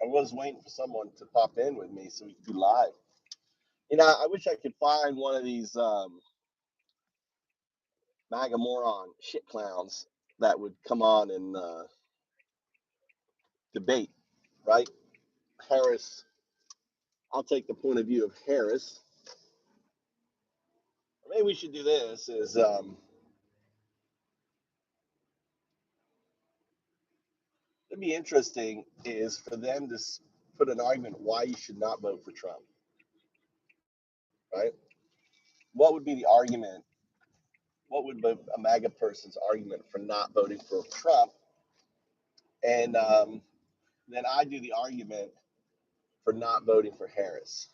I was waiting for someone to pop in with me so we could do live. You know, I wish I could find one of these MAGA moron shit clowns that would come on and debate, right? Harris. I'll take the point of view of Harris. Maybe we should do this: is it'd be interesting is for them to put an argument why you should not vote for Trump, right? What would be the argument? What would be a MAGA person's argument for not voting for Trump? And then I do the argument for not voting for Harris.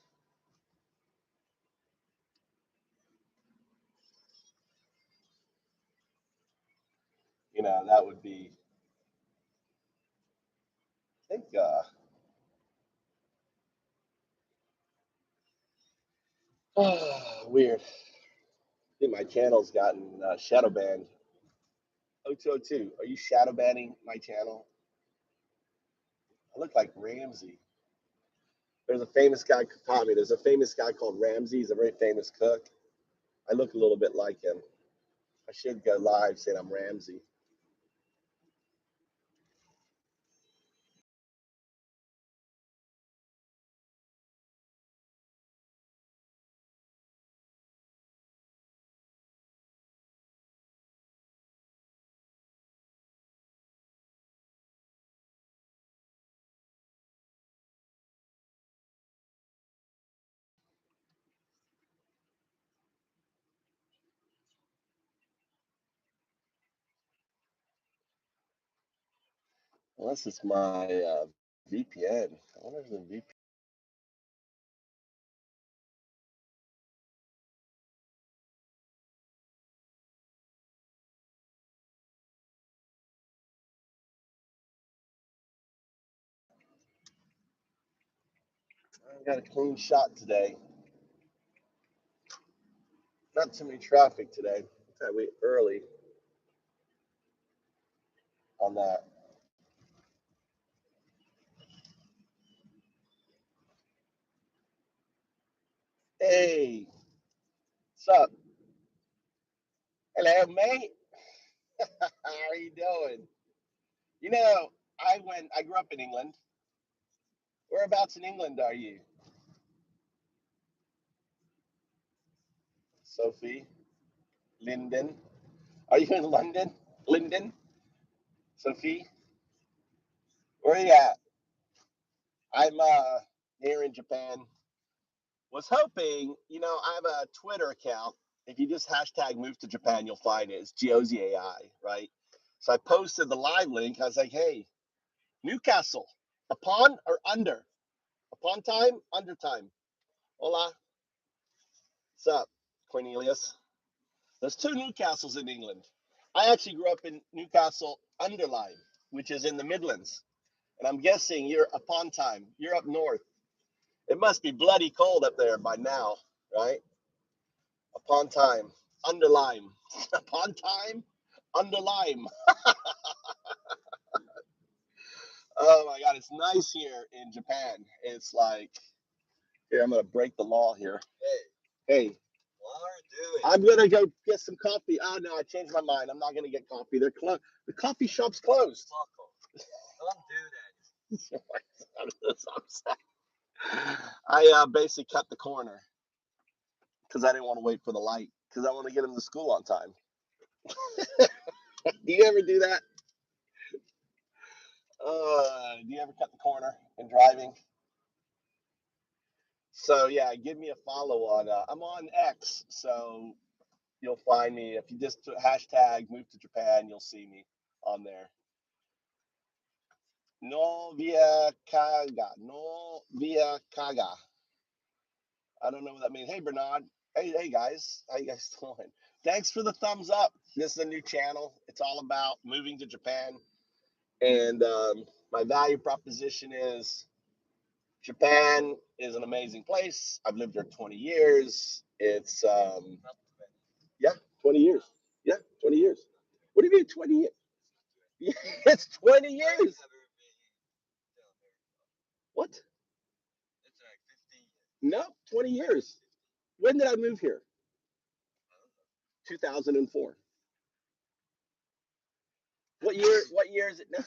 You know, that would be, I think, weird. I think my channel's gotten shadow banned. 0202, are you shadow banning my channel? I look like Ramsey. There's a famous guy, Tommy. There's a famous guy called Ramsey. He's a very famous cook. I look a little bit like him. I should go live saying I'm Ramsey. Unless it's my VPN. I wonder if the VPN. I got a clean shot today. Not too many traffic today. Got way early on that. Hey, what's up? Hello, mate. How are you doing? You know, I grew up in England. Whereabouts in England are you? Sophie? Linden? Are you in London? Linden? Sophie? Where are you at? I'm here in Japan. Was hoping, you know, I have a Twitter account. If you just hashtag move to Japan, you'll find it. It's GOZAI, right? So I posted the live link. I was like, hey, Newcastle, upon or under? Upon time, under time. Hola. What's up, Cornelius? There's two Newcastles in England. I actually grew up in Newcastle under Lyme, which is in the Midlands. And I'm guessing you're upon time. You're up north. It must be bloody cold up there by now, right? Upon time, under Lyme. Upon time, under Lyme. Oh my God, it's nice here in Japan. It's like, here, I'm going to break the law here. Hey. What are you doing? I'm going to go get some coffee. Oh, no, I changed my mind. I'm not going to get coffee. They're closed. The coffee shop's closed. Don't do that. I basically cut the corner because I didn't want to wait for the light because I want to get him to school on time. Do you ever do that? Do you ever cut the corner in driving? So yeah, give me a follow on. I'm on X, so you'll find me if you just hashtag move to Japan. You'll see me on there. No via kaga. No via kaga. I don't know what that means. Hey Bernard. Hey guys. How you guys doing? Thanks for the thumbs up. This is a new channel. It's all about moving to Japan, and my value proposition is Japan is an amazing place. I've lived there 20 years. It's, yeah, 20 years. Yeah, 20 years. What do you mean 20 years? Yeah, it's 20 years. What? No, 20 years. When did I move here? 2004. What year is it now?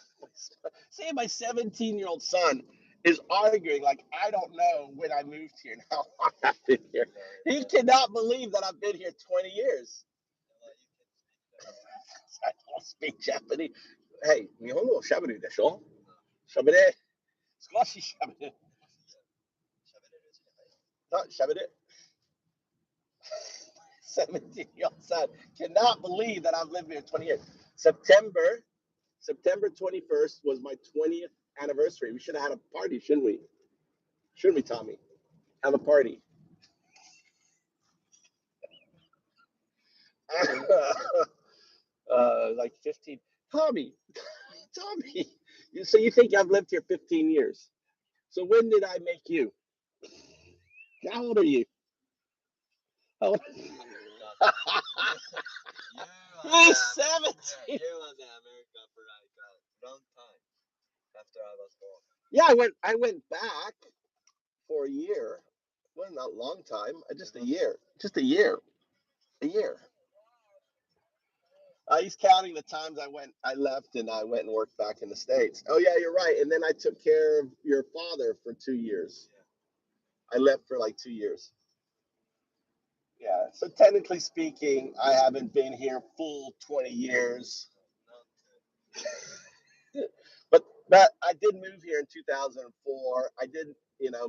Say my 17-year-old son is arguing like I don't know when I moved here and how long I've been here. He cannot believe that I've been here 20 years. I don't speak Japanese. Hey, 日本語を喋るでしょ？喋れ。少し喋れ。喋れ。17-year-old son cannot believe that I've lived here 20 years. September 21st was my 20th anniversary. We should have had a party, shouldn't we? Shouldn't we, Tommy? Have a party. Like 15. Tommy, so you think I've lived here 15 years? So when did I make you? How old are you? How old? He's 17. Yeah, I went back for a year. Well, not a long time. Just a year. Just a year. A year. He's counting the times I left, and I went and worked back in the States. Oh yeah, you're right. And then I took care of your father for 2 years. I left for like 2 years. Yeah. So technically speaking, I haven't been here full 20 years. But I did move here in 2004. I did,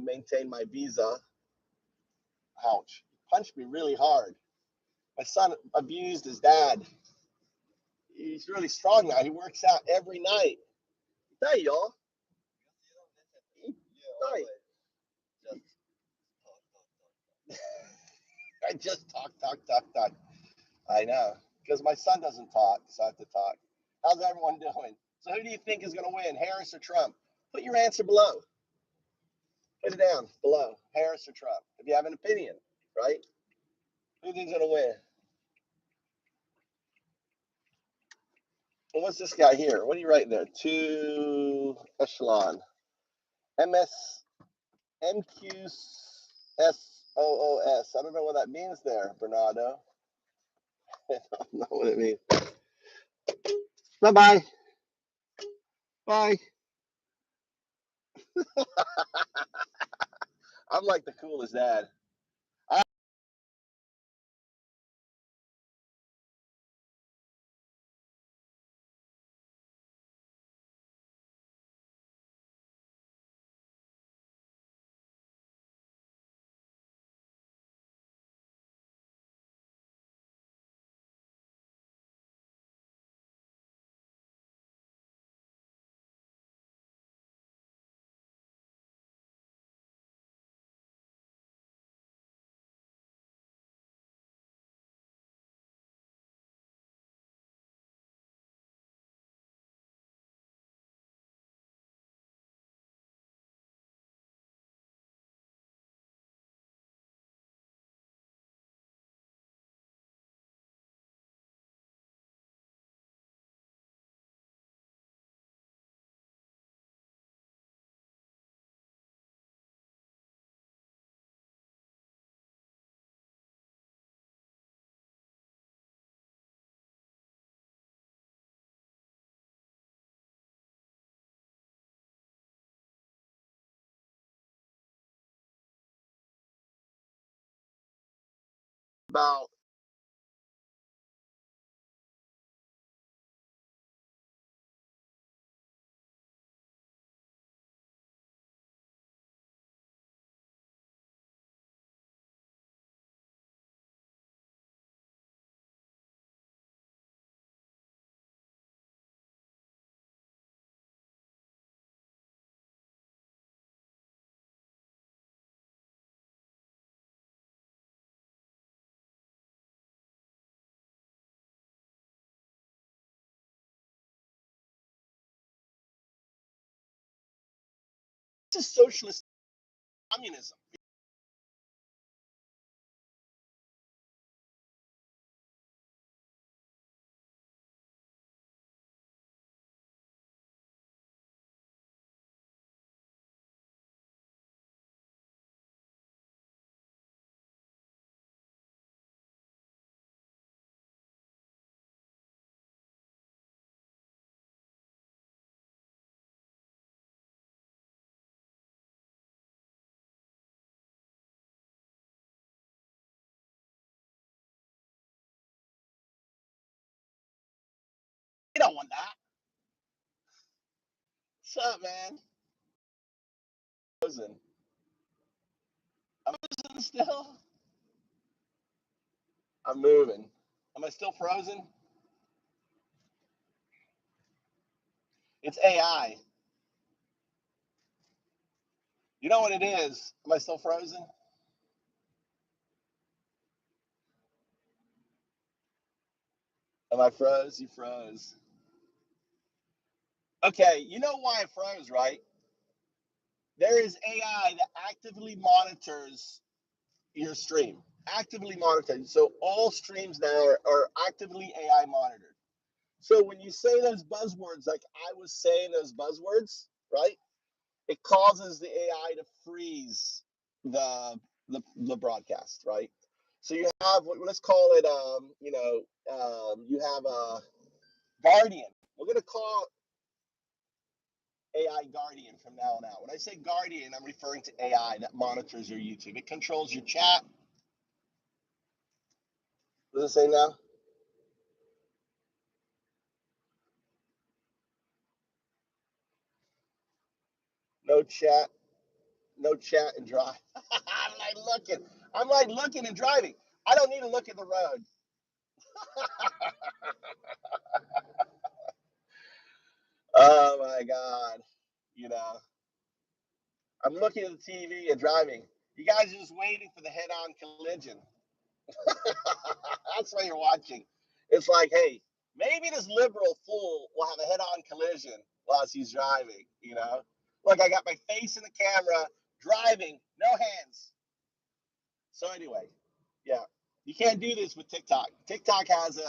maintain my visa. Ouch. He punched me really hard. My son abused his dad. He's really strong now. He works out every night. Hey, y'all. Hey. I just talk. I know. Because my son doesn't talk, so I have to talk. How's everyone doing? So who do you think is going to win, Harris or Trump? Put your answer below. Put it down below, Harris or Trump. If you have an opinion, right? Who do you think is going to win? And what's this guy here? What are you writing there? Two echelon. MS MQSOOS. I don't know what that means there, Bernardo. I don't know what it means. Bye-bye. Bye. I'm like the coolest dad. About this is socialist communism. on that. What's up, man? Frozen. I'm frozen still. I'm moving. Am I still frozen? It's AI. You know what it is? Am I still frozen? Am I froze? You froze. Okay, you know why I froze, right? There is AI that actively monitors your stream. Actively monitored. So all streams now are actively AI monitored. So when you say those buzzwords, like I was saying those buzzwords, right? It causes the AI to freeze the broadcast, right? So you have, let's call it, you have a guardian. We're gonna call AI guardian from now on out. When I say guardian, I'm referring to AI that monitors your YouTube. It controls your chat. What does it say now? No chat, no chat and drive. I'm like looking and driving. I don't need to look at the road. Oh my God. You know, I'm looking at the TV and driving. You guys are just waiting for the head-on collision. That's what you're watching. It's like, hey, maybe this liberal fool will have a head-on collision while he's driving. Look, I got my face in the camera, driving, no hands. So anyway, yeah, you can't do this with TikTok. TikTok has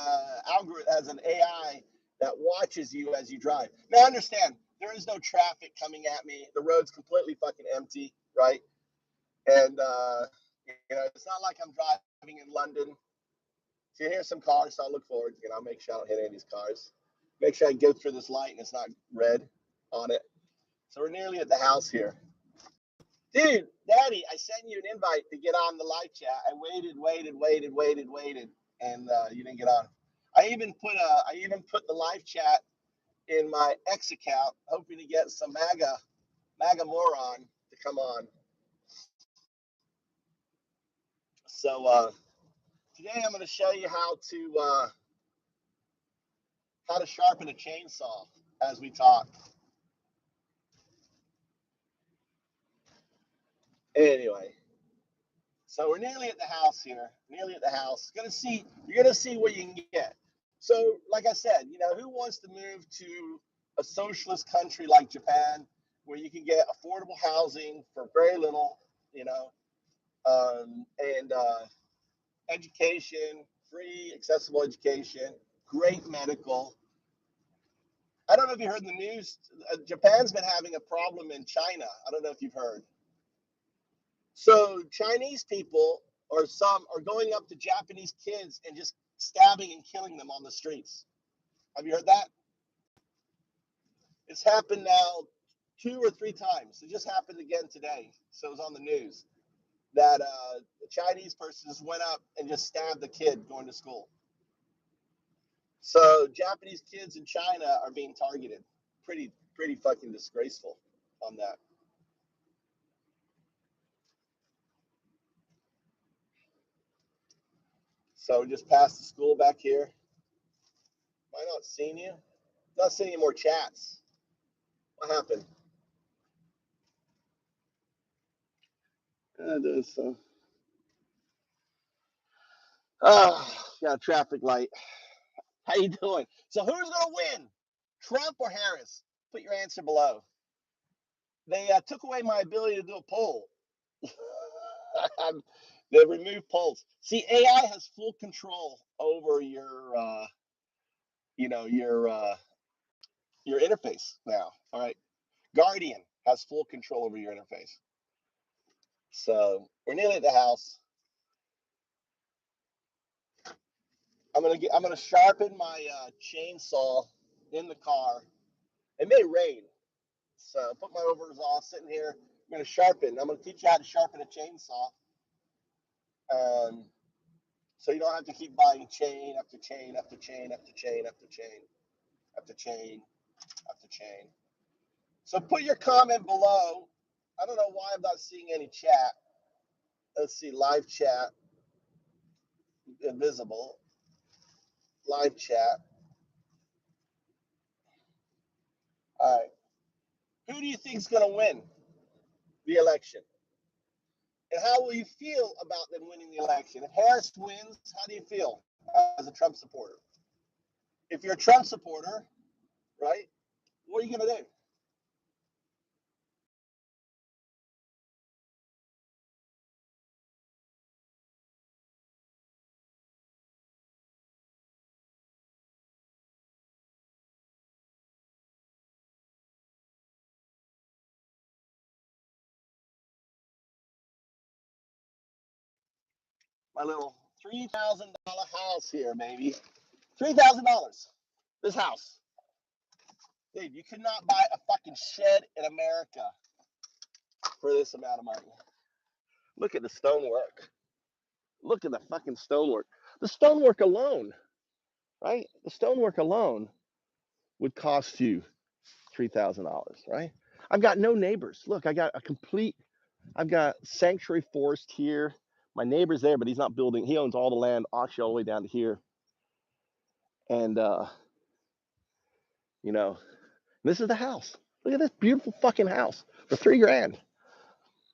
has an AI that watches you as you drive. Now understand, there is no traffic coming at me. The road's completely fucking empty, right? And it's not like I'm driving in London. So here's some cars, so I'll look forward. I'll make sure I don't hit any of these cars. Make sure I go through this light and it's not red on it. So we're nearly at the house here. Dude, Daddy, I sent you an invite to get on the live chat. I waited, and you didn't get on. I even put the live chat in my X account, hoping to get some MAGA moron to come on. So today I'm going to show you how to sharpen a chainsaw as we talk. Anyway, so we're nearly at the house here. Nearly at the house. You're gonna see what you can get. So, like I said, who wants to move to a socialist country like Japan, where you can get affordable housing for very little, and education, free, accessible education, great medical. I don't know if you heard in the news. Japan's been having a problem in China. I don't know if you've heard. So Chinese people or some are going up to Japanese kids and just stabbing and killing them on the streets. Have you heard that? It's happened now 2 or 3 times. It just happened again today. So it was on the news that a Chinese person just went up and just stabbed the kid going to school. So Japanese kids in China are being targeted. Pretty fucking disgraceful on that. So just past the school back here. Am I not seeing you? Not seeing any more chats. What happened? There's some. Got a traffic light. How you doing? So who's gonna win, Trump or Harris? Put your answer below. They took away my ability to do a poll. They removed polls. See, AI has full control over your interface now. All right, Guardian has full control over your interface. So we're nearly at the house. I'm gonna sharpen my chainsaw in the car. It may rain, so put my overalls sitting here. I'm gonna sharpen. I'm gonna teach you how to sharpen a chainsaw. So you don't have to keep buying chain after chain after chain after chain after chain. after chain after chain. So put your comment below. I don't know why I'm not seeing any chat. Let's see, live chat, invisible, live chat. All right. Who do you think is going to win the election? And how will you feel about them winning the election? If Harris wins, how do you feel as a Trump supporter? If you're a Trump supporter, right, what are you going to do? My little $3,000 house here, maybe. $3,000. This house. Dude, you could not buy a fucking shed in America for this amount of money. Look at the stonework. Look at the fucking stonework. The stonework alone, right? The stonework alone would cost you $3,000, right? I've got no neighbors. Look, I've got sanctuary forest here. My neighbor's there, but he's not building. He owns all the land, actually all the way down to here. And, you know, this is the house. Look at this beautiful fucking house for $3,000.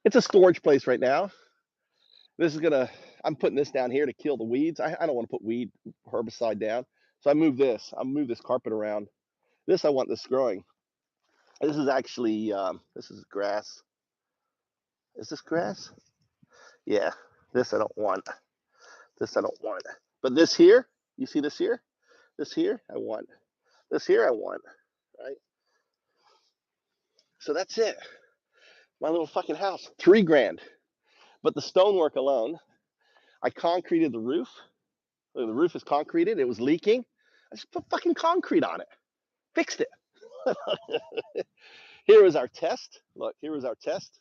It's a storage place right now. I'm putting this down here to kill the weeds. I don't want to put weed herbicide down. So I move this carpet around. I want this growing. This is actually, this is grass. Is this grass? Yeah, this I don't want. This I don't want. But this here, you see this here? This here, I want. This here, I want, right? So that's it. My little fucking house, $3,000. But the stonework alone, I concreted the roof. The roof is concreted. It was leaking. I just put fucking concrete on it. Fixed it. Here was our test. Look, here was our test.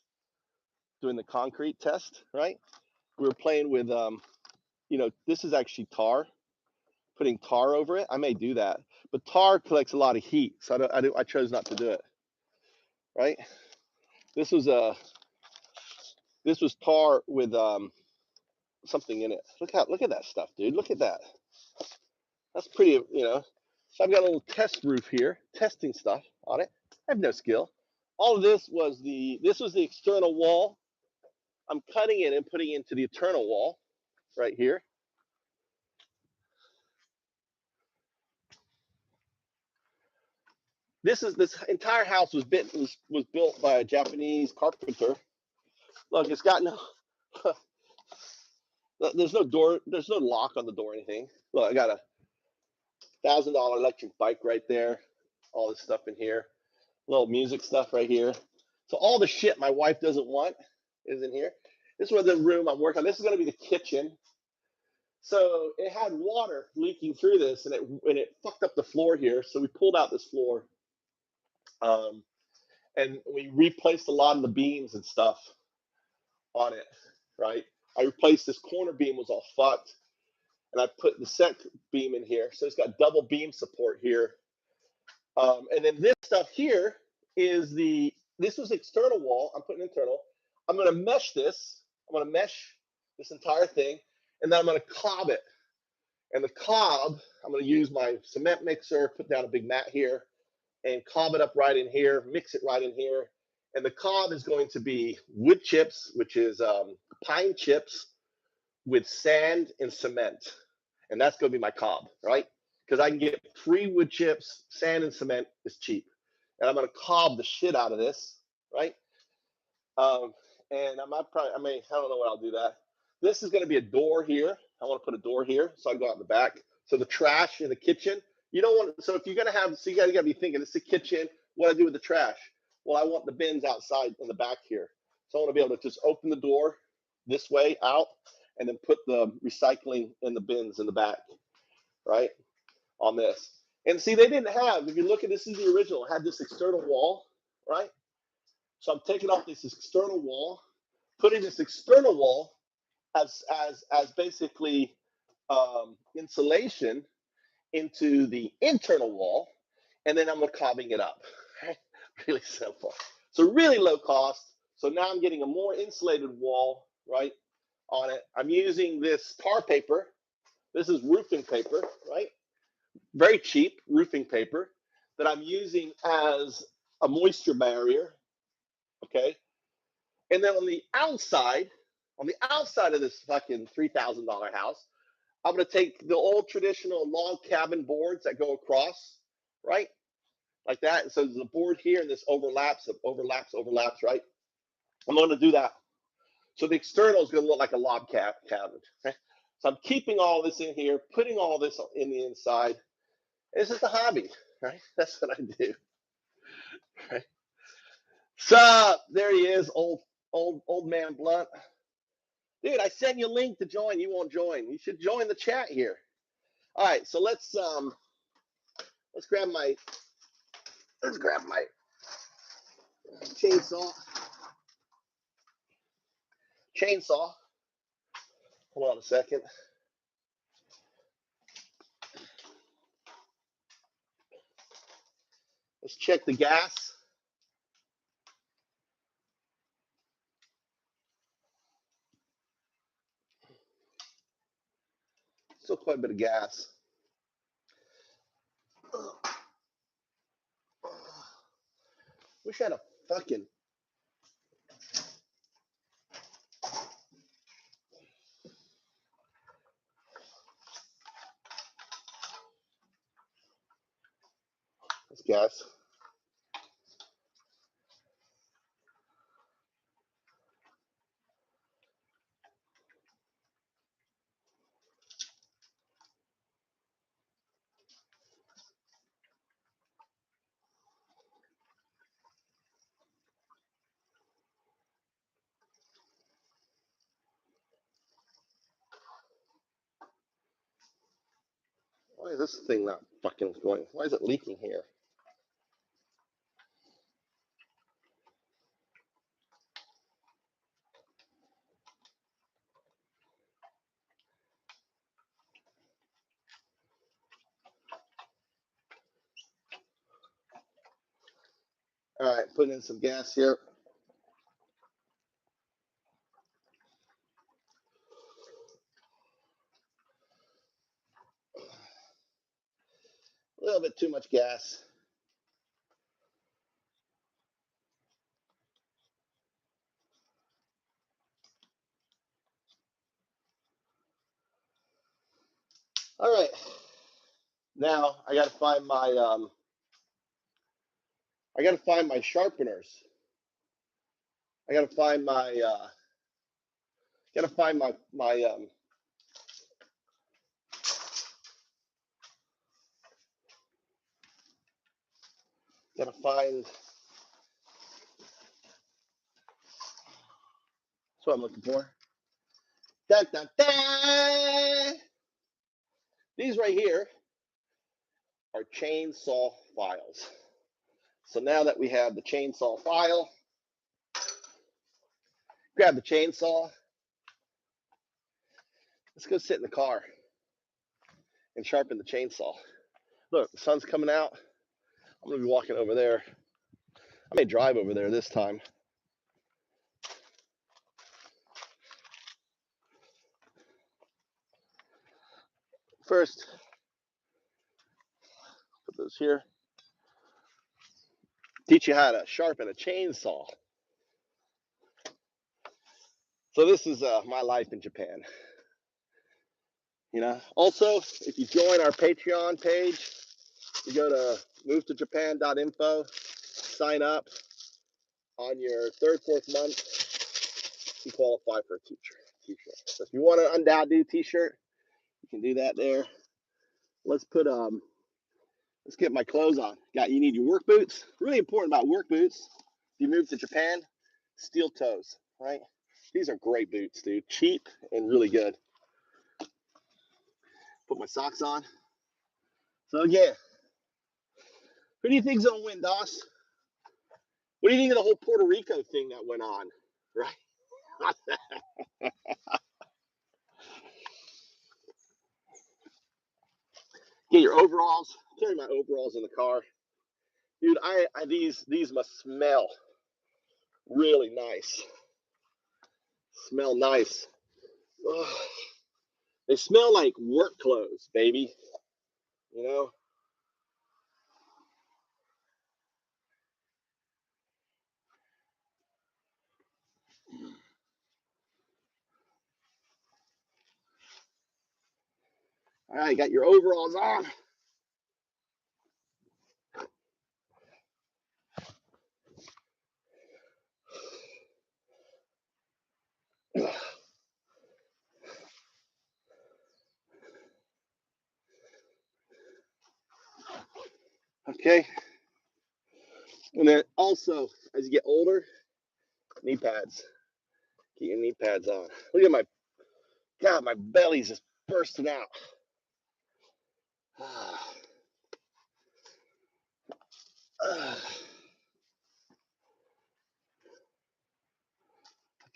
Doing the concrete test, right? We were playing with, this is actually tar. Putting tar over it. I may do that, but tar collects a lot of heat, so I chose not to do it. Right? This was tar with something in it. Look at that stuff, dude. Look at that. That's pretty, So I've got a little test roof here, testing stuff on it. I have no skill. All of this was the external wall. I'm cutting it and putting it into the internal wall right here. This entire house was built by a Japanese carpenter. Look, it's got no there's no door, there's no lock on the door or anything. Look, I got $1,000 electric bike right there. All this stuff in here. Little music stuff right here. So all the shit my wife doesn't want is in here. This was the room I'm working on. This is going to be the kitchen. So it had water leaking through this, and it fucked up the floor here. So we pulled out this floor, and we replaced a lot of the beams and stuff on it. Right. I replaced this corner beam, was all fucked, and I put the set beam in here. So it's got double beam support here. And then this stuff here is this was external wall. I'm putting internal. I'm going to mesh this. I'm going to mesh this entire thing, and then I'm going to cob it. And the cob, I'm going to use my cement mixer, put down a big mat here, and cob it up right in here, mix it right in here. And the cob is going to be wood chips, which is pine chips with sand and cement. And that's going to be my cob, right? Because I can get free wood chips, sand and cement is cheap. And I'm going to cob the shit out of this, right? And I don't know what I'll do that. This is going to be a door here. I want to put a door here so I go out in the back. So the trash in the kitchen, you don't want, so if you're going to have, so you got to be thinking, it's the kitchen, what do I do with the trash? Well, I want the bins outside in the back here. So I want to be able to just open the door this way out and then put the recycling in the bins in the back, right? On this. And see, they didn't have, if you look at this, is the original, it had this external wall, right? So I'm taking off this external wall, putting this external wall as basically insulation into the internal wall. and then I'm carving it up. Right? Really simple. So really low cost. So now I'm getting a more insulated wall, right, on it. I'm using this tar paper. This is roofing paper, right? Very cheap roofing paper that I'm using as a moisture barrier, okay? And then on the outside of this fucking $3,000 house, I'm gonna take the old traditional log cabin boards that go across, right? Like that. So there's a board here and this overlaps, right? I'm gonna do that. So the external is gonna look like a log cabin. Okay? So I'm keeping all this in here, putting all this in the inside. It's just a hobby, right? That's what I do. Right? So there he is, old man Blunt. Dude, I sent you a link to join. You won't join. You should join the chat here. All right, so let's grab my chainsaw. Hold on a second. Let's check the gas. Still quite a bit of gas. Wish I had a fucking. That's gas. Why is this thing not fucking going? Why is it leaking here? All right, putting in some gas here. A little bit too much gas. All right. Now I got to find my sharpeners. I got to find my That's what I'm looking for. Dun, dun, dun. These right here are chainsaw files. So now that we have the chainsaw file, grab the chainsaw. Let's go sit in the car and sharpen the chainsaw. Look, the sun's coming out. I'm gonna be walking over there. I may drive over there this time. First, put those here. Teach you how to sharpen a chainsaw. So this is my life in Japan. You know. Also, if you join our Patreon page, you go to movetojapan.info, sign up. On your third, fourth month, you qualify for a t-shirt. So if you want an Undoubted t-shirt, you can do that there. Let's get my clothes on. You need your work boots. Really important about work boots. If you move to Japan, steel toes, right? These are great boots, dude. Cheap and really good. Put my socks on. So yeah, who do you think's gonna win, Doss? What do you think of the whole Puerto Rico thing that went on, right? Get your overalls. Carry my overalls in the car. Dude, these must smell really nice. Smell nice. Ugh. They smell like work clothes, baby. You know? All right, got your overalls on. Okay. And then also, as you get older, knee pads. Get your knee pads on. Look at God, my belly's just bursting out.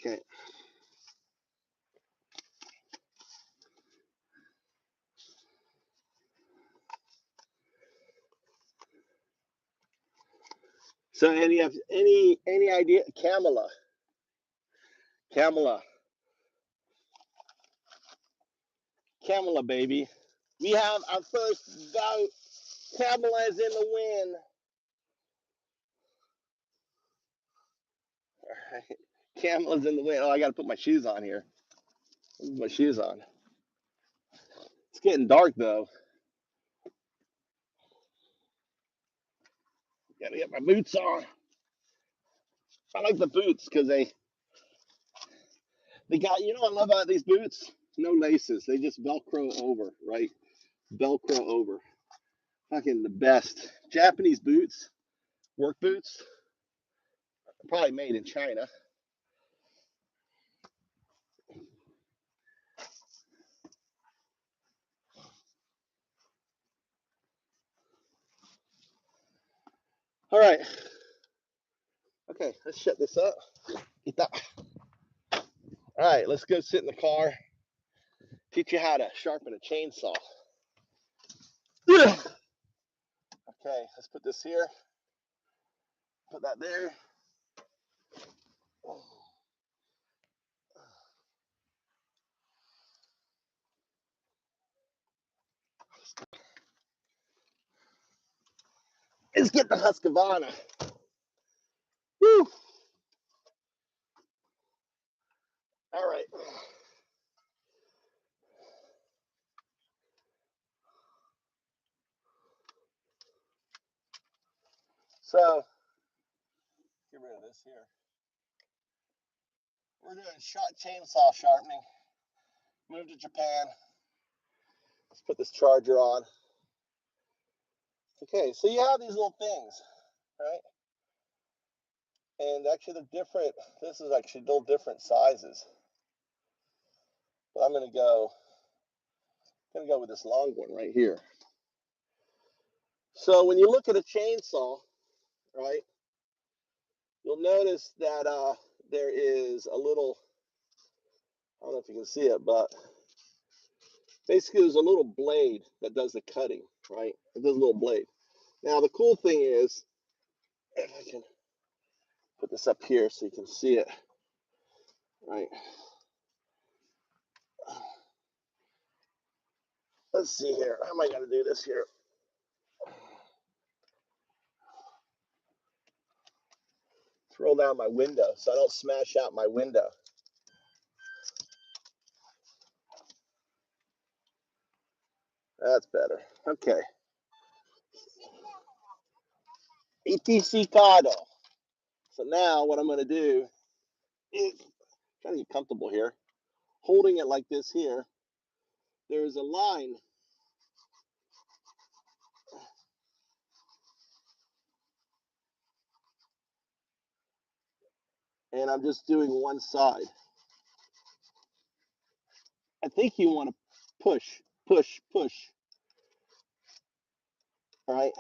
Okay. So any idea? Kamala, baby. We have our first vote. Kamala is in the win. All right. Kamala's in the win. Oh, I got to put my shoes on here. Put my shoes on. It's getting dark though. Got to get my boots on. I like the boots because they got, you know what I love about these boots? No laces. They just Velcro over, right? Velcro over. Fucking the best. Japanese boots, work boots, probably made in China. All right. Okay, let's shut this up. Get that. All right, let's go sit in the car. Teach you how to sharpen a chainsaw. Okay, let's put this here. Put that there. Let's get the Husqvarna. Woo! All right. So, get rid of this here. We're doing chainsaw sharpening. Moved to Japan. Let's put this charger on. Okay, so you have these little things, right? And actually they're different. This is actually little different sizes. But I'm gonna go with this long one right here. So when you look at a chainsaw, right, you'll notice that there is a little, I don't know if you can see it, but basically there's a little blade that does the cutting, right? It does a little blade. Now the cool thing is, if I can put this up here so you can see it, right? Let's see here. How am I going to do this here? Let's roll down my window so I don't smash out my window. That's better. Okay. ETC Cado. So now what I'm going to do is try to get comfortable here. Holding it like this here, there's a line. And I'm just doing one side. I think you want to push, push, push. All right.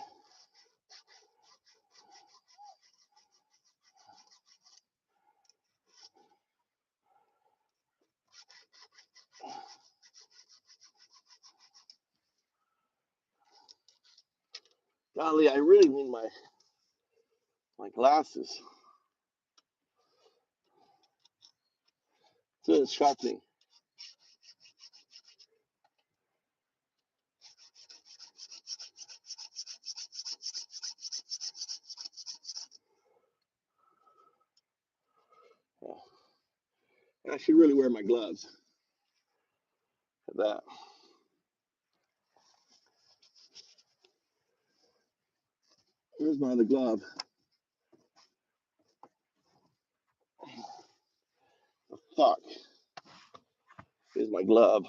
Golly, I really need my My glasses. So it's sharpening. Yeah. I should really wear my gloves. Look at that. Here's my other glove. Oh, fuck. Here's my glove.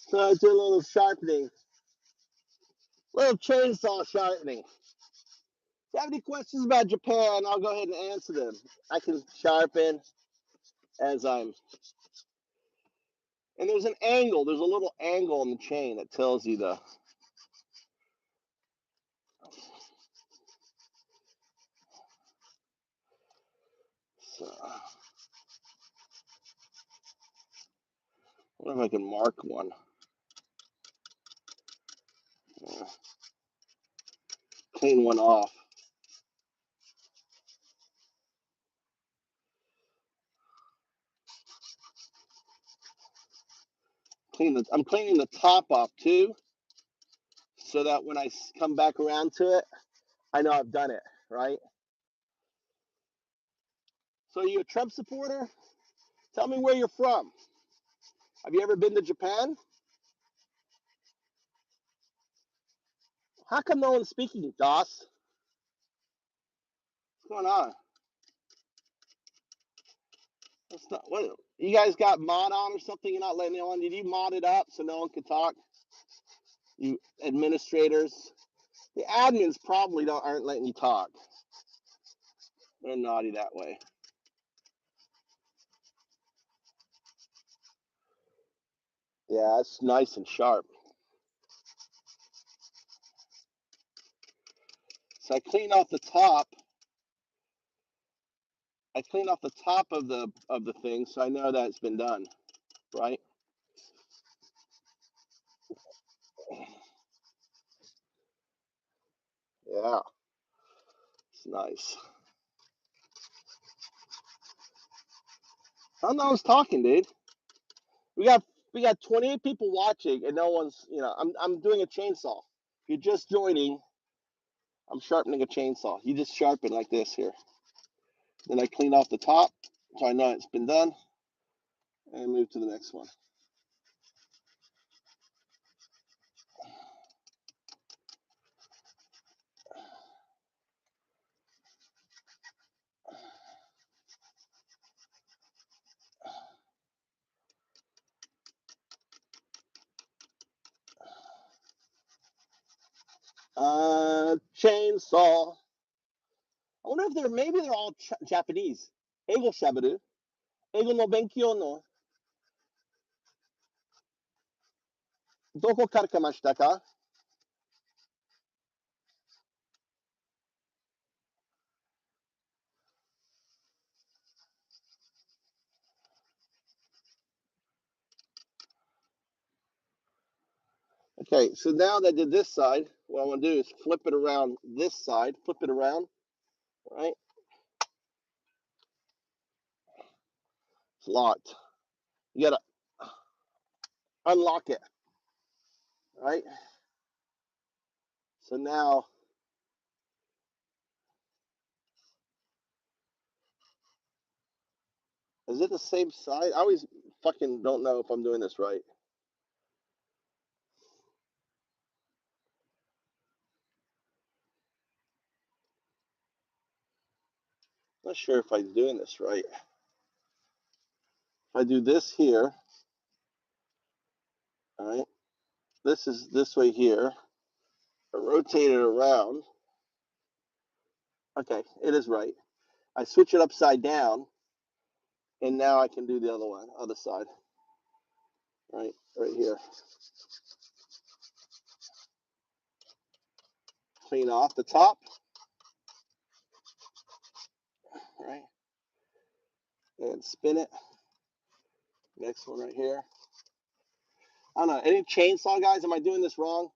So I do a little sharpening. Little chainsaw sharpening. If you have any questions about Japan, I'll go ahead and answer them. I can sharpen as I'm. And there's an angle. There's a little angle in the chain that tells you the. So, I wonder if I can mark one. Clean one off. I'm cleaning the top off too, so that when I come back around to it, I know I've done it, right? So are you a Trump supporter? Tell me where you're from. Have you ever been to Japan? How come no one's speaking, Doss? What's going on? That's not, what, you guys got mod on or something? You're not letting anyone? Did you mod it up so no one could talk? You administrators? The admins probably aren't letting you talk. They're naughty that way. Yeah, it's nice and sharp. So I clean off the top. I clean off the top of the thing, so I know that it's been done, right? Yeah, it's nice. I don't know who's talking, dude. We got 28 people watching, and no one's. I'm doing a chainsaw. If you're just joining, I'm sharpening a chainsaw. You just sharpen like this here. Then I clean off the top, so I know it's been done, and move to the next one. Chainsaw. I wonder if maybe they're all Japanese. Eigo shaberu. Eigo no benkyou no. Doko kara kamashita ka? Okay, so now that I did this side, what I want to do is flip it around this side, flip it around, right? It's locked. You gotta unlock it, right? So now, is it the same side? I always fucking don't know if I'm doing this right. Not sure if I'm doing this right. If I do this here, all right? This is this way here. I rotate it around. Okay, it is right. I switch it upside down, and now I can do the other one, other side. Right here. Clean off the top. All right, and spin it. Next one right here. I don't know. Any chainsaw guys? Am I doing this wrong?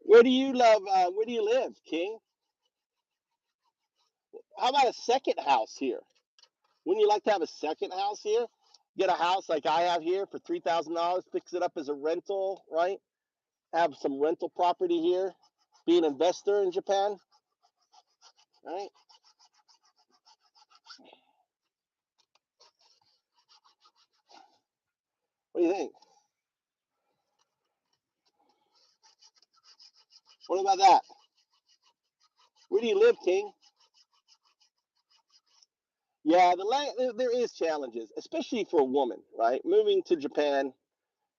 Where do you love? Where do you live, King? How about a second house here? Wouldn't you like to have a second house here? Get a house like I have here for $3,000, fix it up as a rental, right? Have some rental property here, be an investor in Japan, right? What do you think? What about that? Where do you live, King? Yeah, there is challenges, especially for a woman, right? Moving to Japan,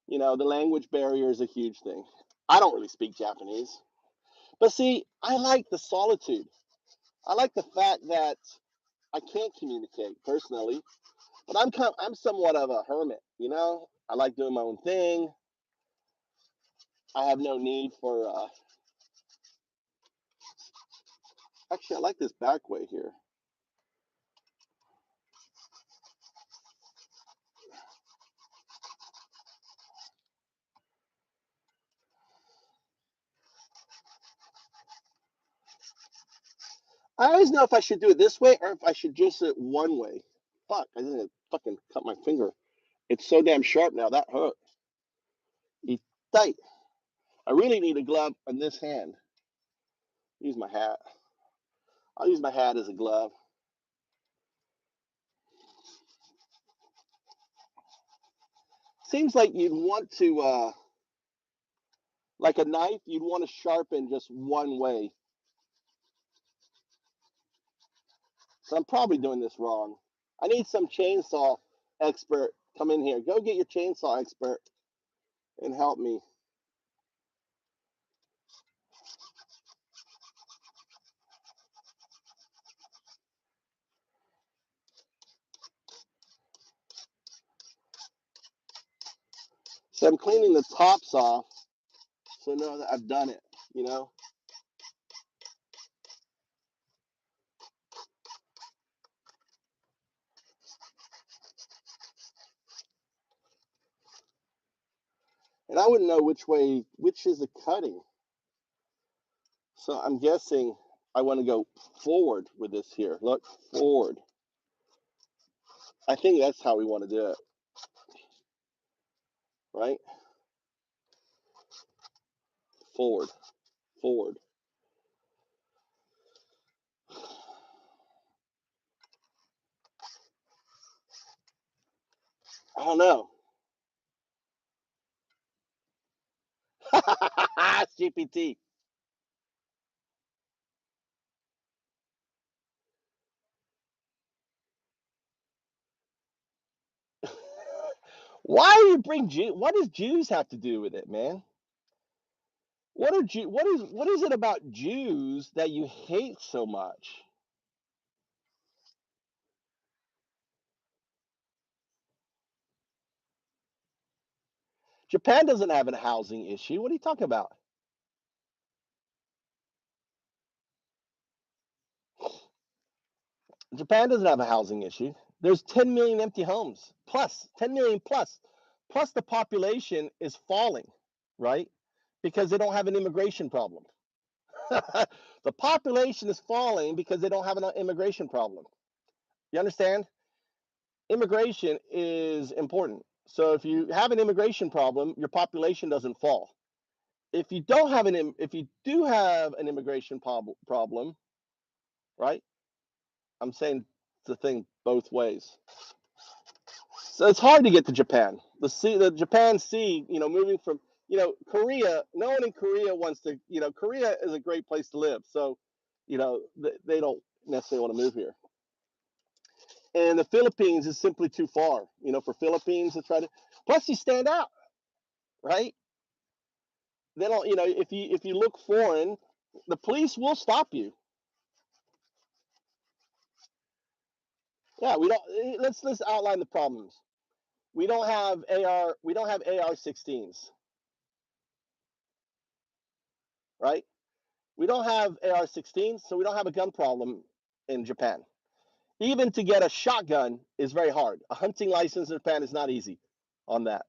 the language barrier is a huge thing. I don't really speak Japanese, but see, I like the solitude. I like the fact that I can't communicate personally, but I'm somewhat of a hermit. I like doing my own thing. I have no need for. Actually, I like this back way here. I always know if I should do it this way or if I should just do it one way. Fuck! I didn't fucking cut my finger. It's so damn sharp now. That hurt. It's tight. I really need a glove on this hand. Use my hat. I'll use my hat as a glove. Seems like you'd want to, like a knife, you'd want to sharpen just one way. So I'm probably doing this wrong. I need some chainsaw expert come in here. Go get your chainsaw expert and help me. So I'm cleaning the tops off so I know that I've done it. And I wouldn't know which is the cutting. So I'm guessing I want to go forward with this here. Look, forward. I think that's how we want to do it, right? Forward, forward. I don't know. It's GPT. Why do you bring Jew? What does Jews have to do with it, man? What is it about Jews that you hate so much? Japan doesn't have a housing issue. What are you talking about? Japan doesn't have a housing issue. There's 10 million empty homes, plus 10 million plus. Plus the population is falling, right? Because they don't have an immigration problem. The population is falling because they don't have an immigration problem. You understand? Immigration is important. So if you have an immigration problem, your population doesn't fall. If you do have an immigration problem, right? I'm saying the thing both ways. So it's hard to get to Japan. The Japan Sea, moving from, Korea. No one in Korea wants to. Korea is a great place to live. So, they don't necessarily want to move here. And the Philippines is simply too far. For Philippines to try to. Plus, you stand out, right? They don't. If you look foreign, the police will stop you. Yeah, we don't. Let's outline the problems. We don't have AR. We don't have AR-16s. right? We don't have AR-16s, so we don't have a gun problem in Japan. Even to get a shotgun is very hard. A hunting license in Japan is not easy on that.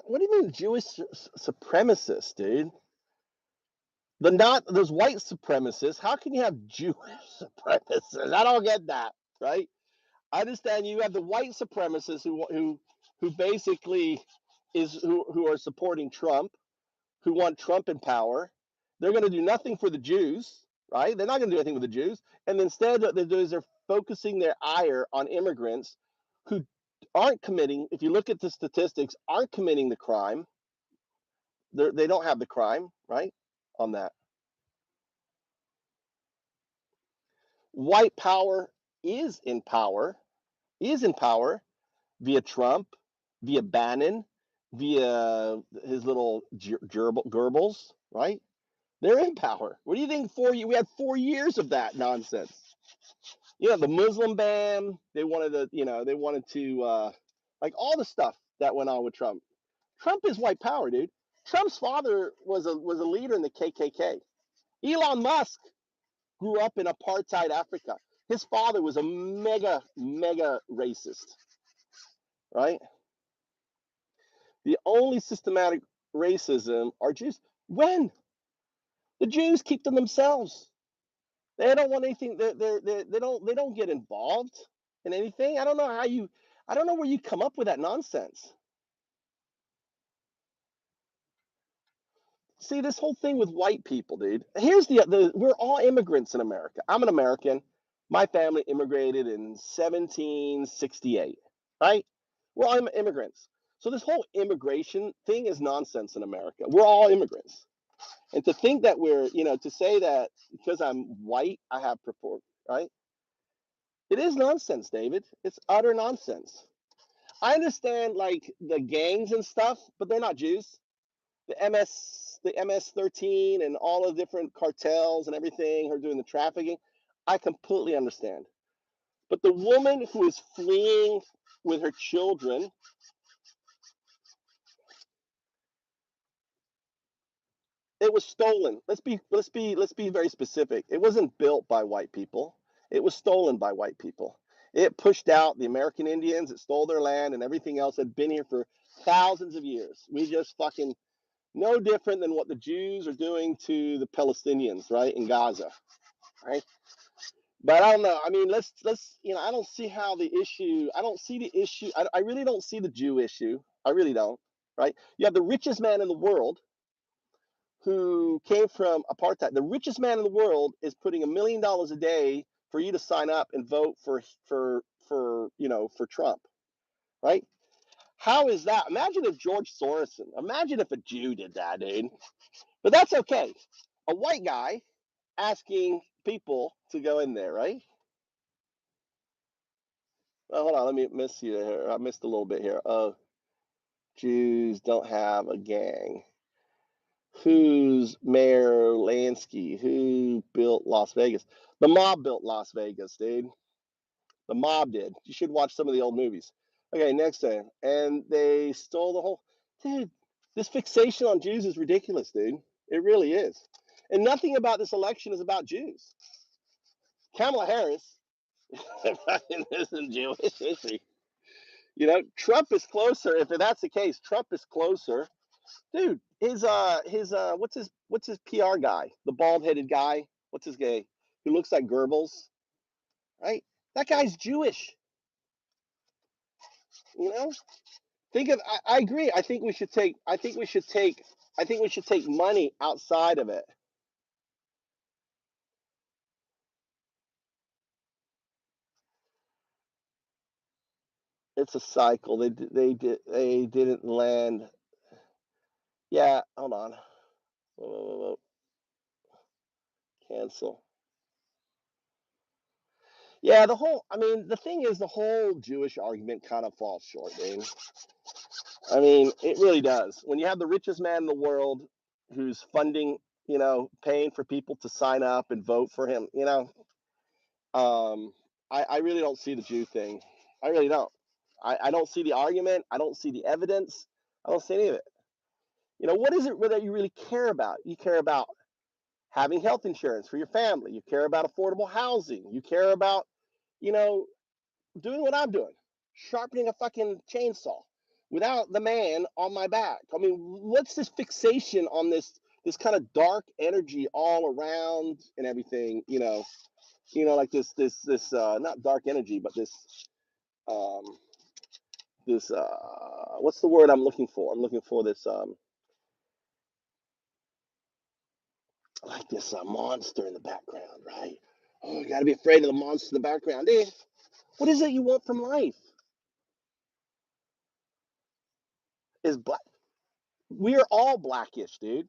What do you mean Jewish supremacists, dude? Not those white supremacists. How can you have Jewish supremacists? I don't get that, right? I understand you have the white supremacists who basically who are supporting Trump, who want Trump in power. They're going to do nothing for the Jews, right? They're not going to do anything with the Jews. And instead, what they do is they're focusing their ire on immigrants who aren't committing, if you look at the statistics, aren't committing the crime. They don't have the crime, right? On that. White power is in power, via Trump, via Bannon, via his little Goebbels, right? They're in power. What do you think? We had 4 years of that nonsense. You know, the Muslim ban. They wanted to, like all the stuff that went on with Trump. Trump is white power, dude. Trump's father was a leader in the KKK. Elon Musk grew up in apartheid Africa. His father was a mega racist, right? The only systematic racism are Jews. When the Jews keep to themselves, they don't want anything. They don't get involved in anything. I don't know where you come up with that nonsense. See, this whole thing with white people, dude. Here's the we're all immigrants in America. I'm an American. My family immigrated in 1768, right? We're all immigrants. So this whole immigration thing is nonsense in America. We're all immigrants. And to think that to say that because I'm white, I have prefer, right? It is nonsense, David. It's utter nonsense. I understand like the gangs and stuff, but they're not Jews. The MS-13 and all the different cartels and everything who are doing the trafficking, I completely understand. But the woman who is fleeing with her children, it was stolen. Let's be very specific. It wasn't built by white people. It was stolen by white people. It pushed out the American Indians. It stole their land and everything else had been here for thousands of years. We just fucking no different than what the Jews are doing to the Palestinians, right, in Gaza, right? But I don't know. I mean, I don't see how the issue. I don't see the issue. I really don't see the Jew issue. I really don't. Right? You have the richest man in the world who came from apartheid. The richest man in the world is putting $1 million a day for you to sign up and vote for Trump. Right? How is that? Imagine if George Soros. Imagine if a Jew did that, dude. But that's okay. A white guy asking people to go in there, right? Hold on, let me miss you here. I missed a little bit here. Oh, Jews don't have a gang. Who's Mayor Lansky? Who built Las Vegas? The mob built Las Vegas, dude. The mob did. You should watch some of the old movies. Okay, next thing. And they stole the whole. Dude, this fixation on Jews is ridiculous, dude. It really is. And nothing about this election is about Jews. Kamala Harris isn't Jewish, is she? Trump is closer. If that's the case, Trump is closer. Dude, what's his PR guy? The bald-headed guy. What's his guy? Who looks like Goebbels, right? That guy's Jewish. You know? I agree. I think we should take money outside of it. It's a cycle. They didn't land. Yeah, hold on. Whoa, whoa, whoa, whoa. Cancel. Yeah, the thing is, the whole Jewish argument kind of falls short, dude. I mean, it really does. When you have the richest man in the world who's funding, paying for people to sign up and vote for him, um, I really don't see the Jew thing. I really don't. I don't see the argument. I don't see the evidence. I don't see any of it. You know, what is it that you really care about? You care about having health insurance for your family. You care about affordable housing. You care about, you know, doing what I'm doing, sharpening a fucking chainsaw without the man on my back. I mean, what's this fixation on this kind of dark energy all around and everything? Like this not dark energy, but um, this what's the word I'm looking for? I'm looking for this like this monster in the background, right? Oh, you gotta be afraid of the monster in the background. Dude, what is it you want from life? Is black. We are all blackish, dude.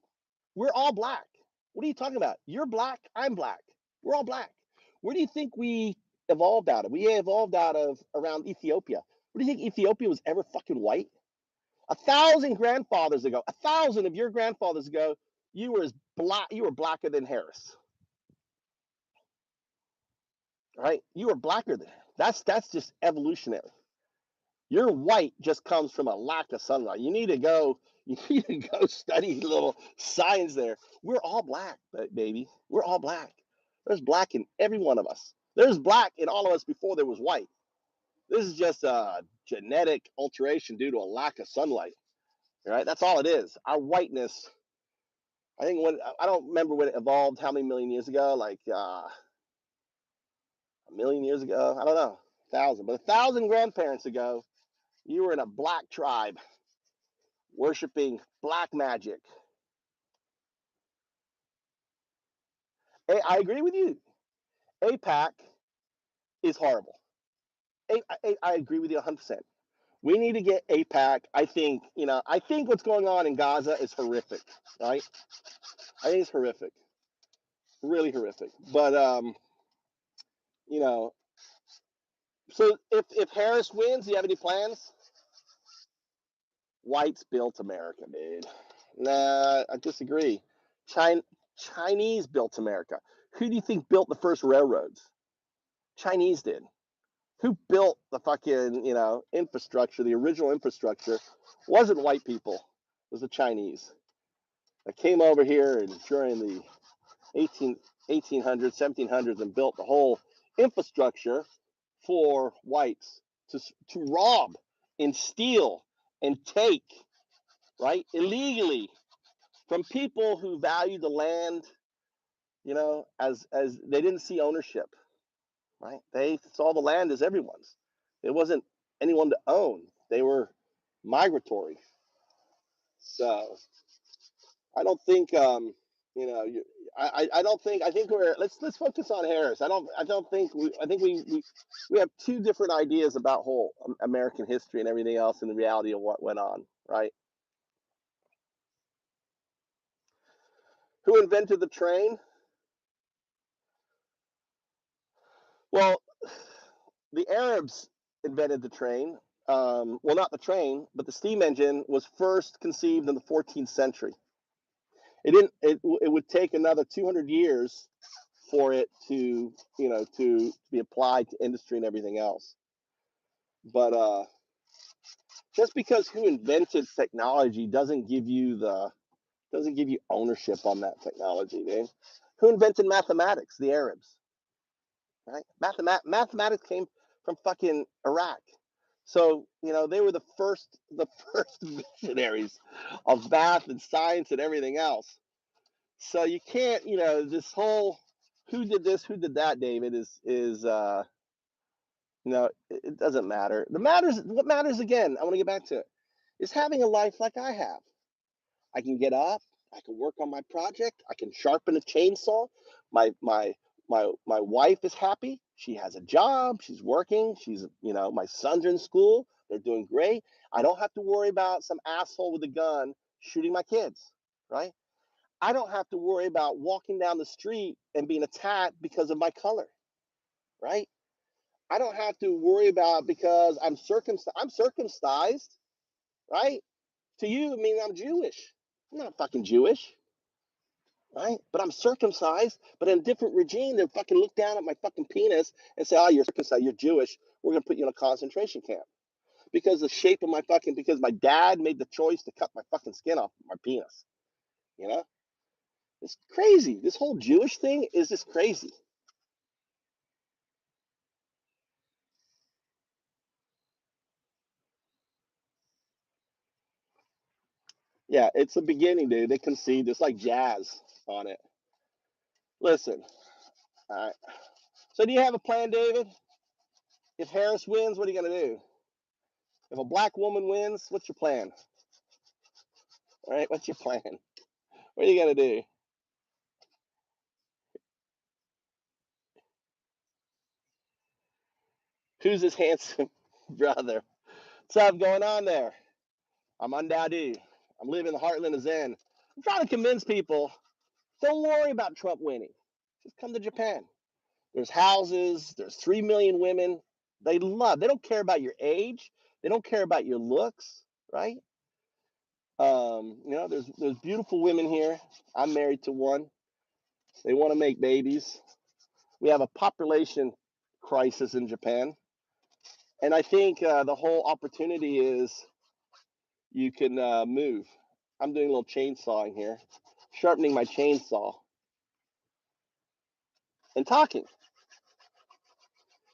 We're all black. What are you talking about? You're black. I'm black. We're all black. Where do you think we evolved out of? We evolved out of around Ethiopia. What do you think Ethiopia was ever fucking white? 1,000 grandfathers ago, 1,000 of your grandfathers ago, you were as black. You were blacker than Harris, right? You were blacker than. That's just evolutionary. Your white just comes from a lack of sunlight. You need to go. You need to go study a little science there. We're all black, baby. We're all black. There's black in every one of us. There's black in all of us before there was white. This is just a genetic alteration due to a lack of sunlight. Right? That's all it is. Our whiteness. I think I don't remember when it evolved. How many million years ago? Like a million years ago. I don't know. 1,000, but 1,000 grandparents ago, you were in a black tribe worshiping black magic. Hey, I agree with you. APAC is horrible. I agree with you 100%. We need to get APAC. I think what's going on in Gaza is horrific, right? I think it's horrific, really horrific. But you know, so if Harris wins, do you have any plans? Whites built America, dude. Nah, I disagree. Chinese built America. Who do you think built the first railroads? Chinese did. Who built the fucking, infrastructure, the original infrastructure, wasn't white people. It was the Chinese that came over here and during the 1800s, 1700s and built the whole infrastructure for whites to rob and steal and take, right, illegally from people who valued the land, as they didn't see ownership, right? They saw the land as everyone's. It wasn't anyone to own. They were migratory. So I don't think you know you, I don't think I think we're let's focus on Harris. I don't think I think we have two different ideas about whole American history and everything else and the reality of what went on, right? Who invented the train? Well, the Arabs invented the train. Well, not the train, but the steam engine was first conceived in the 14th century. It didn't. It would take another 200 years for it to be applied to industry and everything else. But just because who invented technology doesn't give you ownership on that technology, man. Who invented mathematics? The Arabs, right? Mathematics came from fucking Iraq. So, they were the first missionaries of math and science and everything else. So you can't, this whole who did this, who did that, David, it doesn't matter. What matters again, I want to get back to it, is having a life like I have. I can get up, I can work on my project, I can sharpen a chainsaw. My wife is happy. She has a job, she's working, my sons are in school, they're doing great. I don't have to worry about some asshole with a gun shooting my kids, right? I don't have to worry about walking down the street and being attacked because of my color, right? I don't have to worry about because I'm circumcised, right? To you, I mean, I'm Jewish. I'm not fucking Jewish, right? But I'm circumcised. But in a different regime, they fucking look down at my fucking penis and say, "Oh, you're circumcised. You're Jewish. We're gonna put you in a concentration camp because the shape of because my dad made the choice to cut my fucking skin off my penis. You know, it's crazy. This whole Jewish thing is just crazy. Yeah, it's the beginning, dude. They concede. It's like jazz on it. Listen, all right. So do you have a plan, David? If Harris wins, what are you gonna do? If a black woman wins, what's your plan? All right, what's your plan? What are you gonna do? Who's this handsome brother? What's up going on there? I'm Undadu. I'm living the heartland of Zen. I'm trying to convince people, don't worry about Trump winning. Just come to Japan. There's houses, there's 3 million women. They don't care about your age. They don't care about your looks, right? There's beautiful women here. I'm married to one. They want to make babies. We have a population crisis in Japan. And I think the whole opportunity is you can move. I'm doing a little chainsawing here, sharpening my chainsaw and talking.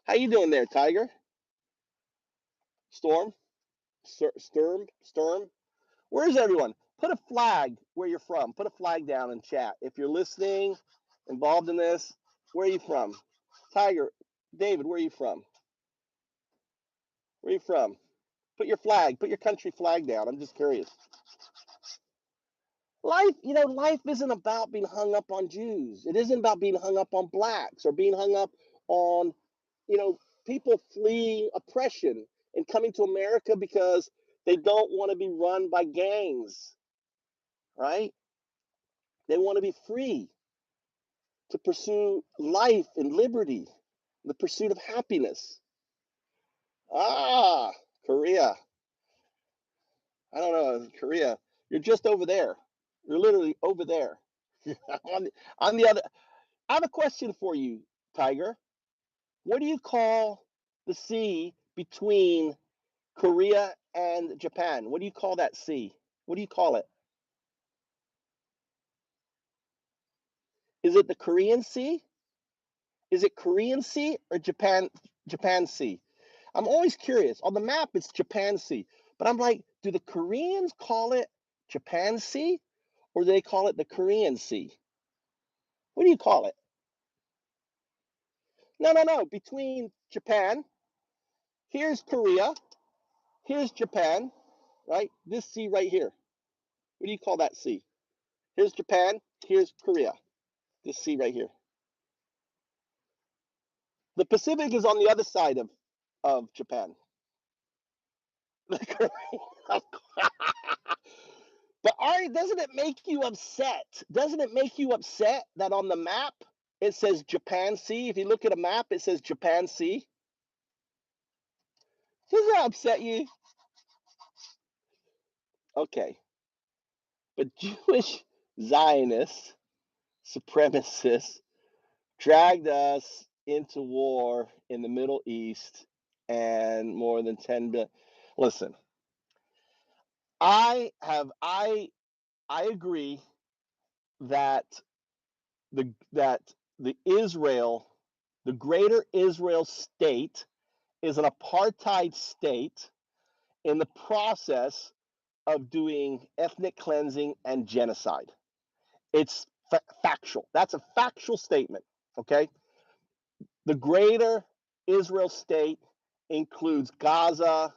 How you doing there, Tiger? Storm? Sturm? Where's everyone? Put a flag where you're from. Put a flag down in chat. If you're listening, involved in this, where are you from? Tiger, David, where are you from? Where are you from? Put your country flag down. I'm just curious. Life isn't about being hung up on Jews. It isn't about being hung up on blacks or being hung up on, people fleeing oppression and coming to America because they don't want to be run by gangs, right? They want to be free to pursue life and liberty, the pursuit of happiness. Ah, Korea. I don't know, Korea. You're just over there. You're literally over there. on the other. I have a question for you, Tiger. What do you call the sea between Korea and Japan? What do you call that sea? What do you call it? Is it the Korean Sea? Is it Korean Sea or Japan Sea? I'm always curious. On the map, it's Japan Sea, but I'm like, do the Koreans call it Japan Sea, or do they call it the Korean Sea? What do you call it? No, no, no. Between Japan, here's Korea, here's Japan, right? This sea right here. What do you call that sea? Here's Japan, here's Korea. This sea right here. The Pacific is on the other side of Japan. But Ari, doesn't it make you upset? Doesn't it make you upset that on the map it says Japan Sea? If you look at a map, it says Japan Sea. Does that upset you? Okay. But Jewish Zionists, supremacists, dragged us into war in the Middle East and more than 10 billion. Listen, I agree that the Israel, the greater Israel state is an apartheid state in the process of doing ethnic cleansing and genocide. It's factual. That's a factual statement, okay? The greater Israel state includes Gaza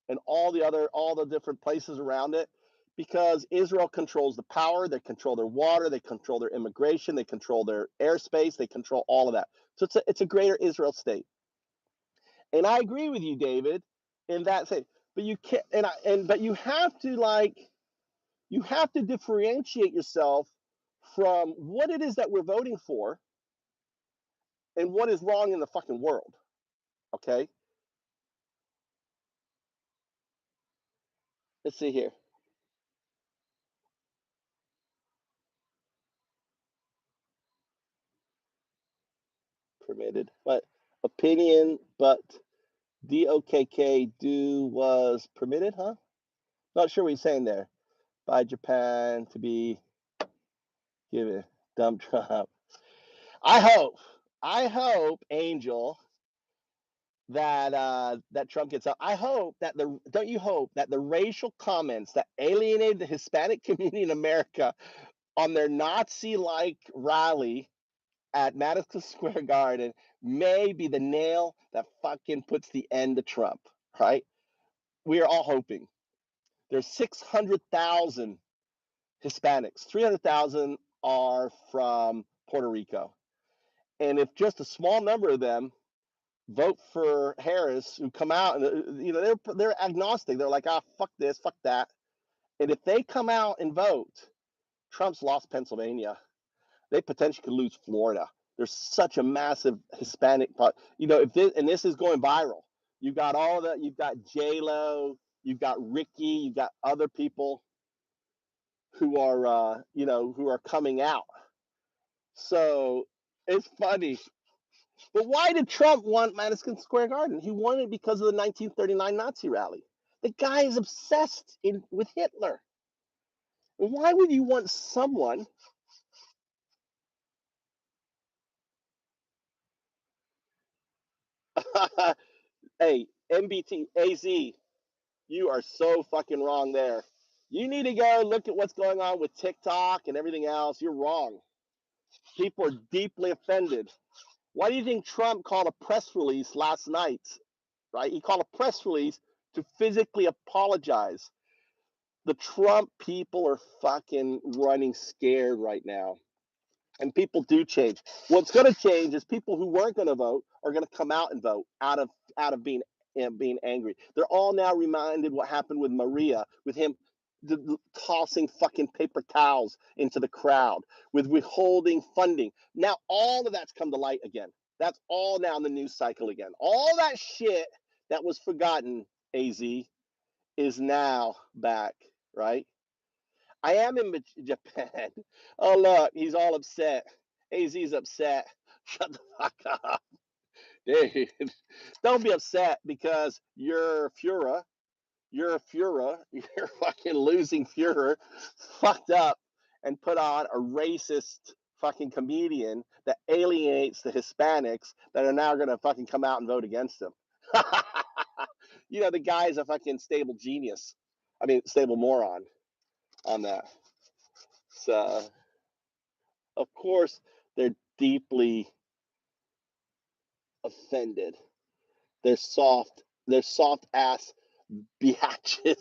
and all the different places around it because Israel controls the power, they control their water, they control their immigration, they control their airspace, they control all of that. So it's a greater Israel state. And I agree with you, David, in that say, but you can't but you have to differentiate yourself from what it is that we're voting for and what is wrong in the fucking world. Okay? Let's see here. Permitted. But opinion, but DOKK do was permitted, huh? Not sure what he's saying there. By Japan to be given dump Trump. I hope, Angel, that Trump gets out. I hope that don't you hope that the racial comments that alienated the Hispanic community in America on their Nazi-like rally at Madison Square Garden may be the nail that fucking puts the end to Trump, right? We are all hoping. There's 600,000 Hispanics. 300,000 are from Puerto Rico. And if just a small number of them vote for Harris, who come out and they're agnostic. They're like, fuck this, fuck that. And if they come out and vote, Trump's lost Pennsylvania. They potentially could lose Florida. There's such a massive Hispanic, if this is going viral. You've got all that. You've got J Lo. You've got Ricky. You've got other people who are who are coming out. So it's funny. But why did Trump want Madison Square Garden? He wanted it because of the 1939 Nazi rally. The guy is obsessed with Hitler. Why would you want someone? Hey, MBT, AZ, you are so fucking wrong there. You need to go look at what's going on with TikTok and everything else. You're wrong. People are deeply offended. Why do you think Trump called a press release last night? Right? He called a press release to physically apologize. The Trump people are fucking running scared right now. And people do change. What's going to change is people who weren't going to vote are going to come out and vote out of being angry. They're all now reminded what happened with Maria, with him tossing fucking paper towels into the crowd, with withholding funding. Now all of that's come to light again. That's all now in the news cycle again. All that shit that was forgotten, AZ, is now back, right? I am in Japan. Oh, look, he's all upset. AZ's upset. Shut the fuck up. Dude, don't be upset because your Führer, your fucking losing Führer, fucked up and put on a racist fucking comedian that alienates the Hispanics that are now going to fucking come out and vote against him. The guy's a fucking stable genius. I mean, stable moron on that. So, of course, they're deeply offended. They're soft. They're soft ass biatches.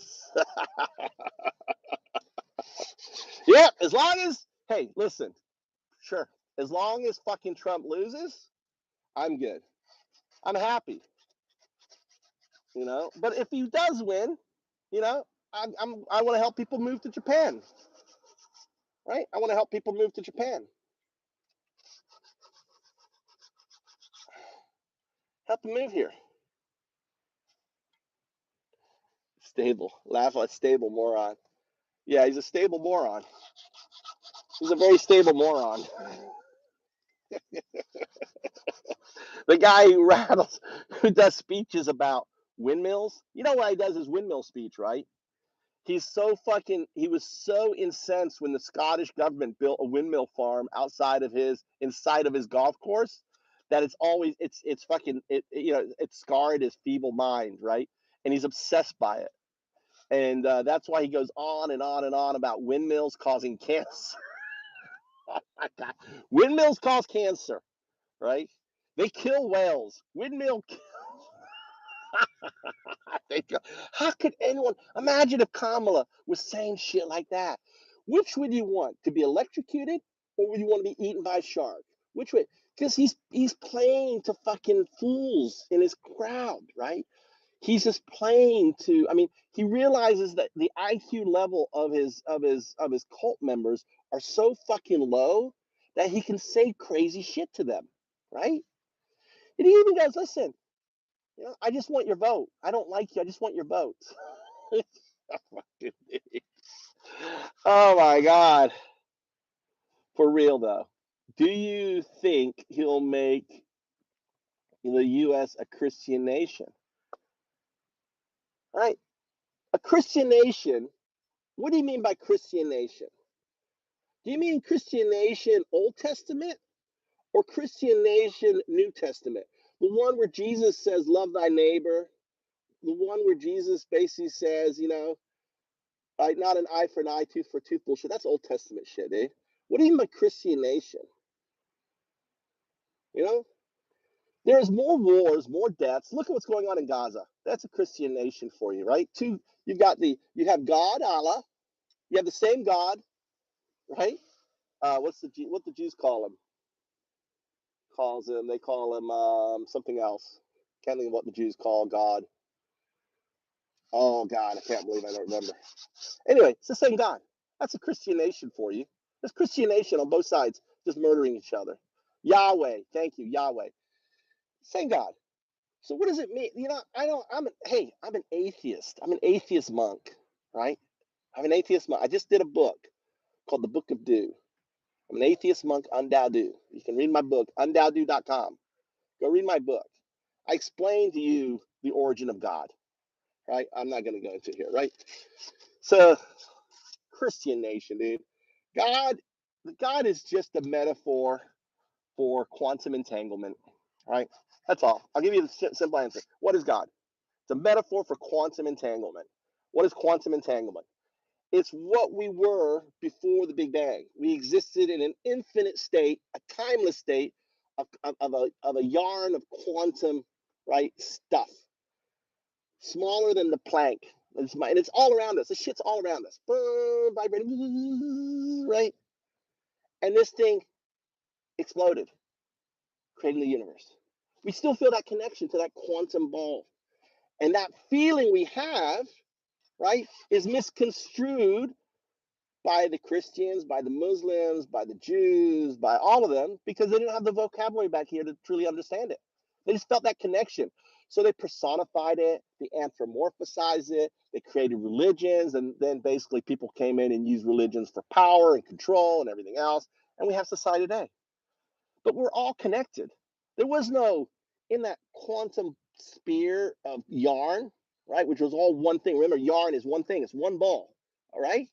Yeah, as long as, hey, listen, sure. As long as fucking Trump loses, I'm good. I'm happy. But if he does win, I want to help people move to Japan. Right? I want to help people move to Japan. Help them move here. Stable. Laugh like stable moron. Yeah, he's a stable moron. He's a very stable moron. The guy who does speeches about windmills. You know why he does his windmill speech, right? He was so incensed when the Scottish government built a windmill farm inside of his golf course that it's scarred his feeble mind, right? And he's obsessed by it. And that's why he goes on and on and on about windmills causing cancer. Windmills cause cancer, right? They kill whales. How could anyone imagine if Kamala was saying shit like that? Which would you want, to be electrocuted, or would you want to be eaten by a shark? Which way? Because he's playing to fucking fools in his crowd, right? He's just playing to. I mean, he realizes that the IQ level of his cult members are so fucking low that he can say crazy shit to them, right? And he even goes, "Listen, I just want your vote. I don't like you. I just want your vote." Oh my God. For real though. Do you think he'll make the U.S. a Christian nation? All right. A Christian nation. What do you mean by Christian nation? Do you mean Christian nation Old Testament or Christian nation New Testament? The one where Jesus says, love thy neighbor. The one where Jesus basically says, not an eye for an eye, tooth for a tooth bullshit. That's Old Testament shit, dude. What do you mean by Christian nation? You know, there's more wars, more deaths. Look at what's going on in Gaza. That's a Christian nation for you, right? You have God, Allah. You have the same God, right? What the Jews call him? They call him something else. Can't think of what the Jews call God. Oh God, I can't believe I don't remember. Anyway, it's the same God. That's a Christian nation for you. There's Christian nation on both sides, just murdering each other. Yahweh, thank you, Yahweh. Same God. So what does it mean? I'm an atheist. I'm an atheist monk, right? I'm an atheist monk. I just did a book called The Book of Do. I'm an atheist monk, Undao-Do. You can read my book, undao-do.com. Go read my book. I explain to you the origin of God, right? I'm not going to go into it here, right? So, Christian nation, dude. God is just a metaphor for quantum entanglement, right? That's all. I'll give you the simple answer. What is God? It's a metaphor for quantum entanglement. What is quantum entanglement? It's what we were before the Big Bang. We existed in an infinite state, a timeless state of a yarn of quantum, right, stuff, smaller than the Planck. And it's all around us. This shit's all around us. Vibrating, right? And this thing exploded, creating the universe. We still feel that connection to that quantum ball. And that feeling we have, right, is misconstrued by the Christians, by the Muslims, by the Jews, by all of them, because they didn't have the vocabulary back here to truly understand it. They just felt that connection. So they personified it, they anthropomorphized it, they created religions, and then basically people came in and used religions for power and control and everything else. And we have society today. But we're all connected. There was no, in that quantum sphere of yarn, right, which was all one thing. Remember, yarn is one thing, it's one ball, all right?